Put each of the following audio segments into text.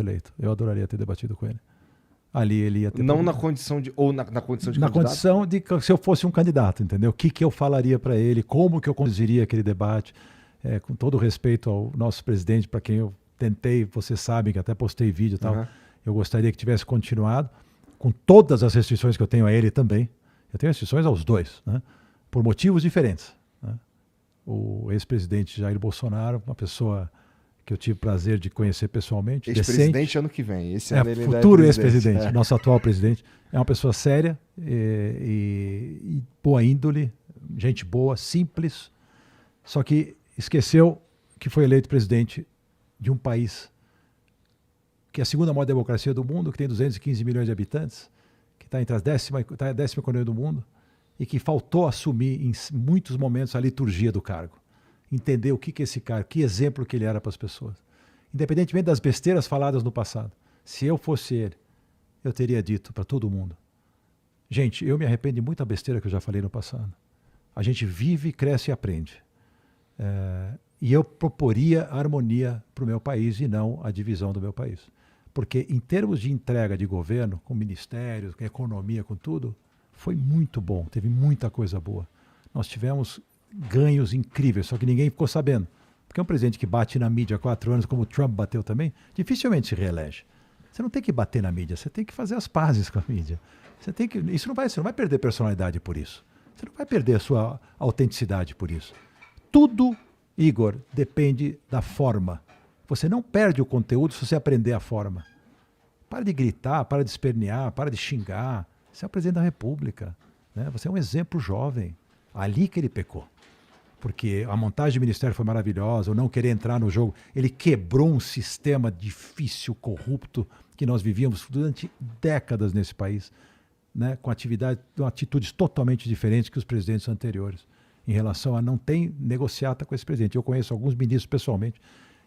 eleito. Eu adoraria ter debatido com ele. Ali ele ia ter... Não na condição de... Ou na condição de candidato? Na condição de que se eu fosse um candidato, entendeu? O que eu falaria para ele, como que eu conduziria aquele debate, com todo respeito ao nosso presidente, para quem eu tentei, vocês sabem que até postei vídeo e tal, eu gostaria que tivesse continuado, com todas as restrições que eu tenho a ele também. Eu tenho restrições aos dois, né? Por motivos diferentes, né? O ex-presidente Jair Bolsonaro, uma pessoa que eu tive o prazer de conhecer pessoalmente. Ex-presidente ano que vem. Esse ano ele futuro ex-presidente, nosso atual presidente. É uma pessoa séria e boa índole, gente boa, simples, só que esqueceu que foi eleito presidente de um país que é a segunda maior democracia do mundo, que tem 215 milhões de habitantes, que está entre a décima economia do mundo, e que faltou assumir em muitos momentos a liturgia do cargo. Entender o que é esse cara, que exemplo que ele era para as pessoas. Independentemente das besteiras faladas no passado. Se eu fosse ele, eu teria dito para todo mundo: gente, eu me arrependo de muita besteira que eu já falei no passado. A gente vive, cresce e aprende. E eu proporia a harmonia para o meu país e não a divisão do meu país. Porque em termos de entrega de governo, com ministérios, com economia, com tudo, foi muito bom, teve muita coisa boa. Nós tivemos ganhos incríveis, só que ninguém ficou sabendo. Porque um presidente que bate na mídia há 4 anos, como o Trump bateu também, dificilmente se reelege. Você não tem que bater na mídia, você tem que fazer as pazes com a mídia. Você não vai perder personalidade por isso. Você não vai perder a sua autenticidade por isso. Tudo, Igor, depende da forma. Você não perde o conteúdo se você aprender a forma. Para de gritar, para de espernear, para de xingar. Você é o presidente da República, né? Você é um exemplo jovem. Ali que ele pecou. Porque a montagem do ministério foi maravilhosa, ou não querer entrar no jogo. Ele quebrou um sistema difícil, corrupto, que nós vivíamos durante décadas nesse país, né? Com atitudes totalmente diferentes que os presidentes anteriores, em relação a não ter negociata com esse presidente. Eu conheço alguns ministros pessoalmente,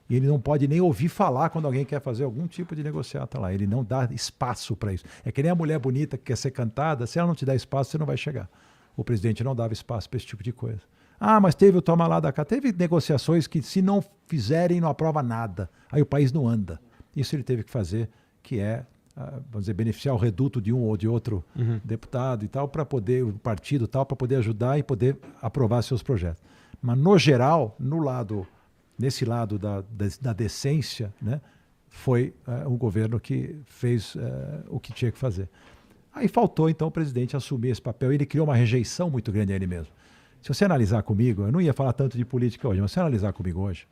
e ele não pode nem ouvir falar quando alguém quer fazer algum tipo de negociata lá. Ele não dá espaço para isso. É que nem a mulher bonita que quer ser cantada, se ela não te dá espaço, você não vai chegar. O presidente não dava espaço para esse tipo de coisa. Ah, mas teve o toma lá da cá. Teve negociações que, se não fizerem, não aprova nada. Aí o país não anda. Isso ele teve que fazer, que é, vamos dizer, beneficiar o reduto de um ou de outro deputado e tal, para poder, o partido tal, para poder ajudar e poder aprovar seus projetos. Mas, no geral, nesse lado da decência, né, foi um governo que fez o que tinha que fazer. Aí faltou, então, o presidente assumir esse papel. Ele criou uma rejeição muito grande a ele mesmo. Se você analisar comigo, eu não ia falar tanto de política hoje, mas se você analisar comigo hoje,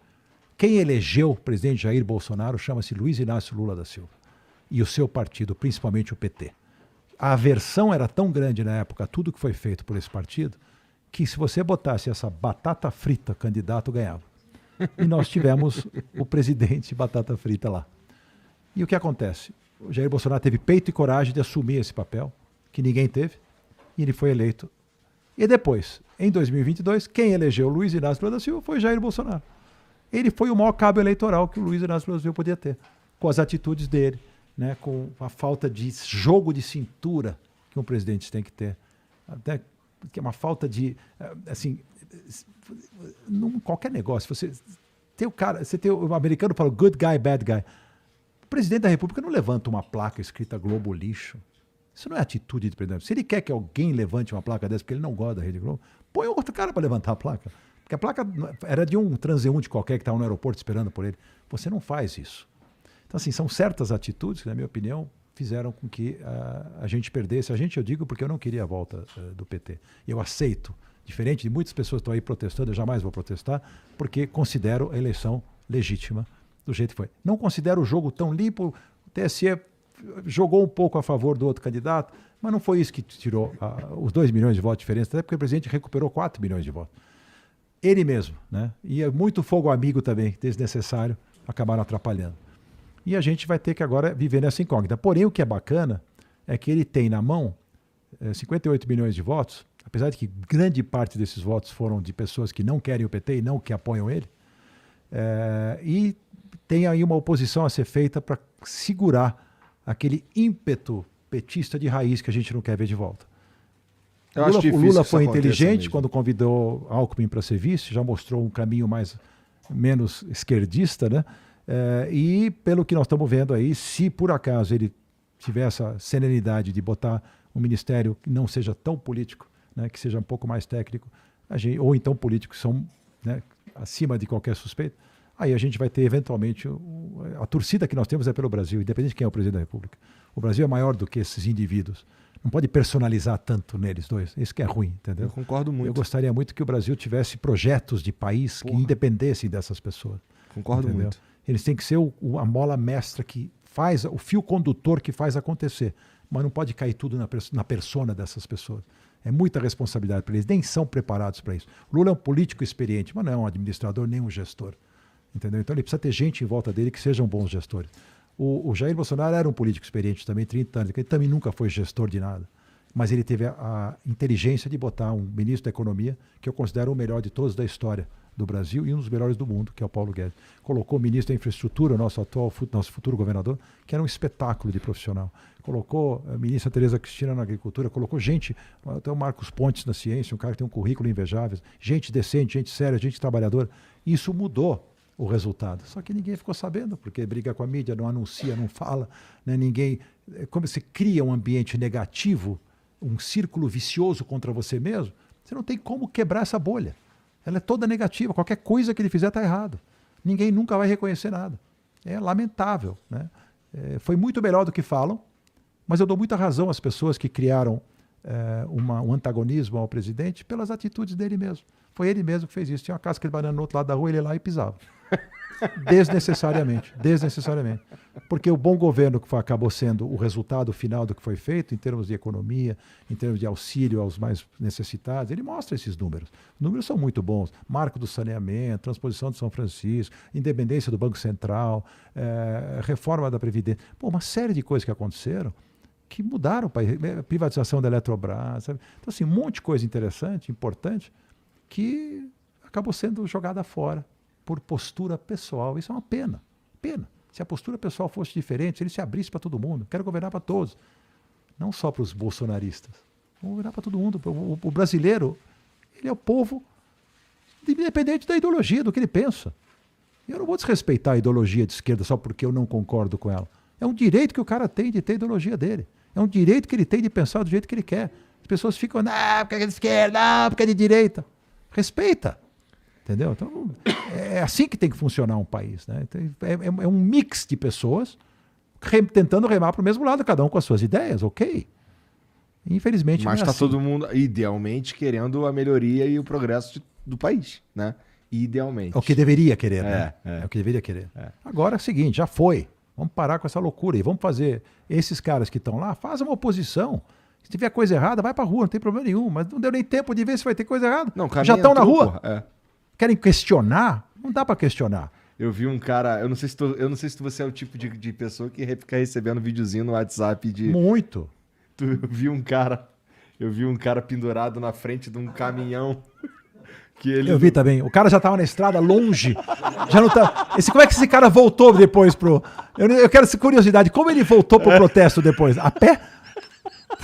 quem elegeu o presidente Jair Bolsonaro chama-se Luiz Inácio Lula da Silva. E o seu partido, principalmente o PT. A aversão era tão grande na época, tudo que foi feito por esse partido, que se você botasse essa batata frita, candidato ganhava. E nós tivemos o presidente batata frita lá. E o que acontece? O Jair Bolsonaro teve peito e coragem de assumir esse papel, que ninguém teve, e ele foi eleito. E depois, em 2022, quem elegeu Luiz Inácio Lula da Silva foi Jair Bolsonaro. Ele foi o maior cabo eleitoral que o Luiz Inácio Lula da Silva podia ter, com as atitudes dele, né, com a falta de jogo de cintura que um presidente tem que ter. Até que é uma falta de, assim, qualquer negócio, você tem o americano fala good guy, bad guy. O presidente da República não levanta uma placa escrita Globo lixo. Isso não é atitude de presidente. Se ele quer que alguém levante uma placa dessa porque ele não gosta da Rede Globo, põe outro cara para levantar a placa. Porque a placa era de um transeunte qualquer que estava no aeroporto esperando por ele. Você não faz isso. Então, assim, são certas atitudes que, na minha opinião, fizeram com que a gente perdesse. A gente, eu digo, porque eu não queria a volta do PT. Eu aceito. Diferente de muitas pessoas que estão aí protestando, eu jamais vou protestar, porque considero a eleição legítima do jeito que foi. Não considero o jogo tão limpo. O TSE jogou um pouco a favor do outro candidato, mas não foi isso que tirou os 2 milhões de votos de diferença, até porque o presidente recuperou 4 milhões de votos. Ele mesmo, né? E muito fogo amigo também, desnecessário, acabaram atrapalhando. E a gente vai ter que agora viver nessa incógnita. Porém, o que é bacana é que ele tem na mão 58 milhões de votos, apesar de que grande parte desses votos foram de pessoas que não querem o PT e não que apoiam ele, e tem aí uma oposição a ser feita para segurar aquele ímpeto petista de raiz que a gente não quer ver de volta. O Lula foi inteligente quando convidou Alckmin para ser vice, já mostrou um caminho menos esquerdista, né? E pelo que nós estamos vendo aí, se por acaso ele tiver essa serenidade de botar um ministério que não seja tão político, né, que seja um pouco mais técnico, ou então políticos que são, né, acima de qualquer suspeita, aí a gente vai ter eventualmente a torcida que nós temos é pelo Brasil, independente de quem é o presidente da República. O Brasil é maior do que esses indivíduos. Não pode personalizar tanto neles dois. Isso que é ruim, entendeu? Eu concordo muito. Eu gostaria muito que o Brasil tivesse projetos de país que independessem dessas pessoas. Concordo entendeu? muito. Eles têm que ser a mola mestra que faz, o fio condutor que faz acontecer. Mas não pode cair tudo na persona dessas pessoas. É muita responsabilidade para eles. Nem são preparados para isso. Lula é um político experiente, mas não é um administrador nem um gestor. Entendeu? Então ele precisa ter gente em volta dele que sejam bons gestores. O Jair Bolsonaro era um político experiente também, 30 anos. Ele também nunca foi gestor de nada. Mas ele teve a inteligência de botar um ministro da Economia, que eu considero o melhor de todos da história do Brasil e um dos melhores do mundo, que é o Paulo Guedes. Colocou o ministro da Infraestrutura, nosso futuro governador, que era um espetáculo de profissional. Colocou a ministra Tereza Cristina na Agricultura, colocou gente, até o Marcos Pontes na Ciência, um cara que tem um currículo invejável, gente decente, gente séria, gente trabalhadora. Isso mudou o resultado. Só que ninguém ficou sabendo, porque briga com a mídia, não anuncia, não fala, né? Ninguém... Como você cria um ambiente negativo, um círculo vicioso contra você mesmo, você não tem como quebrar essa bolha. Ela é toda negativa, qualquer coisa que ele fizer está errado. Ninguém nunca vai reconhecer nada. É lamentável, né? Foi muito melhor do que falam, mas eu dou muita razão às pessoas que criaram um antagonismo ao presidente pelas atitudes dele mesmo. Foi ele mesmo que fez isso. Tinha uma casca de banana no outro lado da rua, ele ia lá e pisava. Desnecessariamente. Porque o bom governo que acabou sendo o resultado final do que foi feito, em termos de economia, em termos de auxílio aos mais necessitados, ele mostra esses números. Os números são muito bons. Marco do saneamento, transposição de São Francisco, independência do Banco Central, reforma da Previdência. Pô, uma série de coisas que aconteceram que mudaram o país. Privatização da Eletrobras. Sabe? Então, assim, um monte de coisa interessante, importante, que acabou sendo jogada fora por postura pessoal. Isso é uma pena. Pena. Se a postura pessoal fosse diferente, se ele se abrisse para todo mundo, quero governar para todos, não só para os bolsonaristas. Vamos governar para todo mundo. O brasileiro, ele é o povo independente da ideologia, do que ele pensa. Eu não vou desrespeitar a ideologia de esquerda só porque eu não concordo com ela. É um direito que o cara tem de ter a ideologia dele. É um direito que ele tem de pensar do jeito que ele quer. As pessoas ficam, porque é de esquerda, porque é de direita. Respeita. Entendeu? Então, é assim que tem que funcionar um país. Né? É um mix de pessoas tentando remar para o mesmo lado, cada um com as suas ideias, ok? Infelizmente mas não é está assim. todo mundo, idealmente, querendo a melhoria e o progresso do país, né? Idealmente. É o que deveria querer, né? É. É o que deveria querer. Agora é o seguinte, já foi. Vamos parar com essa loucura e vamos fazer... Esses caras que estão lá, fazem uma oposição. Se tiver coisa errada, vai para a rua, não tem problema nenhum. Mas não deu nem tempo de ver se vai ter coisa errada. Não, já estão na rua. Porra. Querem questionar? Não dá para questionar. Eu vi um cara, eu não sei se você é o tipo de pessoa que fica recebendo videozinho no WhatsApp de... Muito. Eu vi um cara pendurado na frente de um caminhão. Eu vi também. O cara já estava na estrada, longe. Já não tá... Como é que esse cara voltou depois pro... Eu quero essa curiosidade. Como ele voltou pro protesto depois? A pé?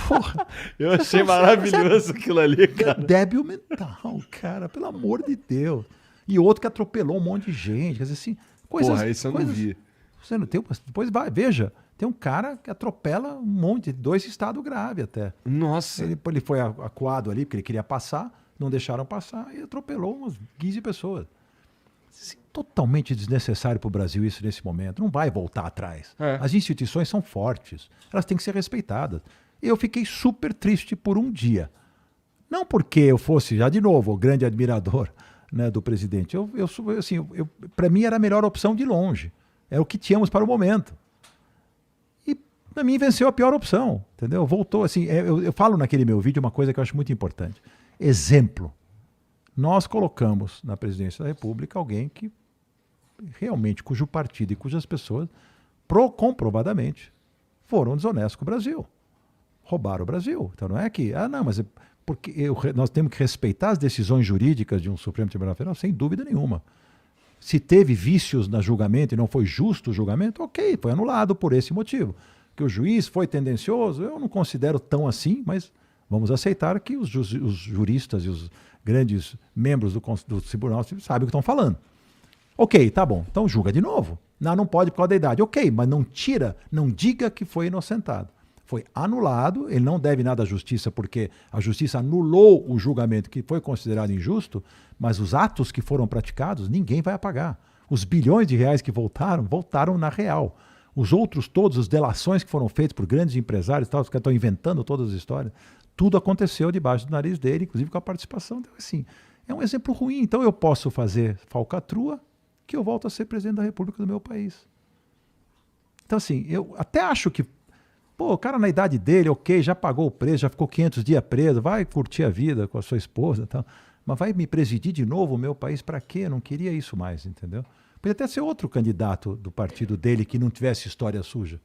Porra. Eu achei maravilhoso aquilo ali, cara. Débil mental, cara. Pelo amor de Deus. E outro que atropelou um monte de gente. Quer dizer, assim... Porra, isso eu não vi. Você não tem... Depois vai, veja. Tem um cara que atropela um monte, 2 estados graves até. Nossa. Ele foi acuado ali, porque ele queria passar, não deixaram passar e atropelou umas 15 pessoas. Totalmente desnecessário para o Brasil isso nesse momento. Não vai voltar atrás. As instituições são fortes, elas têm que ser respeitadas. Eu fiquei super triste por um dia. Não porque eu fosse, já de novo, o grande admirador, né, do presidente. Para mim era a melhor opção de longe. É o que tínhamos para o momento. Para mim, venceu a pior opção, entendeu? Voltou assim. Eu falo naquele meu vídeo uma coisa que eu acho muito importante. Exemplo. Nós colocamos na presidência da República alguém que realmente, cujo partido e cujas pessoas, comprovadamente, foram desonestos com o Brasil. Roubaram o Brasil. Então não é que, mas porque nós temos que respeitar as decisões jurídicas de um Supremo Tribunal Federal, sem dúvida nenhuma. Se teve vícios no julgamento e não foi justo o julgamento, ok, foi anulado por esse motivo. Que o juiz foi tendencioso, eu não considero tão assim, mas vamos aceitar que os juristas e os grandes membros do tribunal sabem o que estão falando. Ok, tá bom, então julga de novo. Não pode por causa da idade. Ok, mas não tira, não diga que foi inocentado. Foi anulado, ele não deve nada à justiça, porque a justiça anulou o julgamento que foi considerado injusto, mas os atos que foram praticados, ninguém vai apagar. Os bilhões de reais que voltaram na real. Os outros todos, as delações que foram feitas por grandes empresários, tal, que estão inventando todas as histórias, tudo aconteceu debaixo do nariz dele, inclusive com a participação dele. Assim, é um exemplo ruim. Então eu posso fazer falcatrua que eu volto a ser presidente da República do meu país. Então assim, eu até acho que o cara na idade dele, ok, já pagou o preço, já ficou 500 dias preso, vai curtir a vida com a sua esposa e tal, mas vai me presidir de novo o meu país para quê? Eu não queria isso mais, entendeu? Podia até ser outro candidato do partido dele que não tivesse história suja.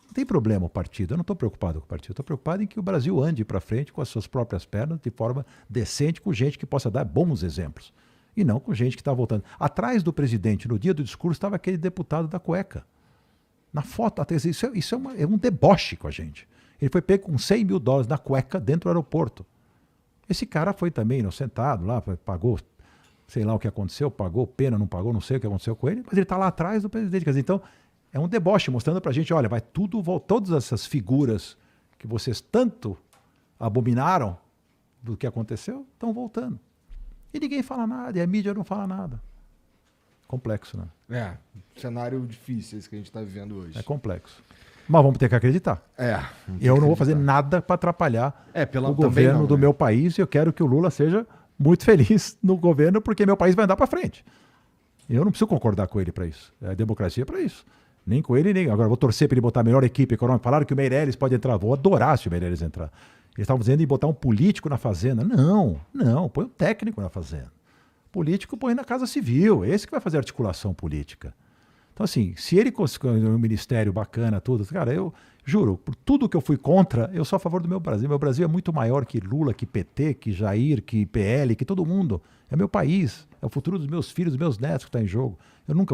Não tem problema o partido, eu não estou preocupado com o partido, estou preocupado em que o Brasil ande para frente com as suas próprias pernas, de forma decente, com gente que possa dar bons exemplos. E não com gente que está voltando. Atrás do presidente, no dia do discurso, estava aquele deputado da cueca. Na foto, isso é um deboche com a gente. Ele foi pego com $100 mil na cueca dentro do aeroporto. Esse cara foi também inocentado lá, pagou, sei lá o que aconteceu, pagou pena, não pagou, não sei o que aconteceu com ele, mas ele está lá atrás do presidente. Quer dizer, então, é um deboche mostrando para a gente, olha, vai tudo, todas essas figuras que vocês tanto abominaram do que aconteceu, estão voltando. E ninguém fala nada, e a mídia não fala nada. Complexo, né? Cenário difícil esse que a gente está vivendo hoje. É complexo. Mas vamos ter que acreditar. Eu não vou fazer nada para atrapalhar o governo do meu país, e eu quero que o Lula seja muito feliz no governo, porque meu país vai andar para frente. Eu não preciso concordar com ele para isso. A democracia é para isso. Nem com ele, nem... Agora, vou torcer para ele botar a melhor equipe econômica. Falaram que o Meirelles pode entrar. Vou adorar se o Meirelles entrar. Eles estavam dizendo em botar um político na fazenda. Não, põe um técnico na fazenda. Político põe na Casa Civil, esse que vai fazer articulação política. Então, assim, se ele conseguir um ministério bacana, tudo, cara, eu juro, por tudo que eu fui contra, eu sou a favor do meu Brasil. Meu Brasil é muito maior que Lula, que PT, que Jair, que PL, que todo mundo. É meu país, é o futuro dos meus filhos, dos meus netos que está em jogo. Eu nunca vou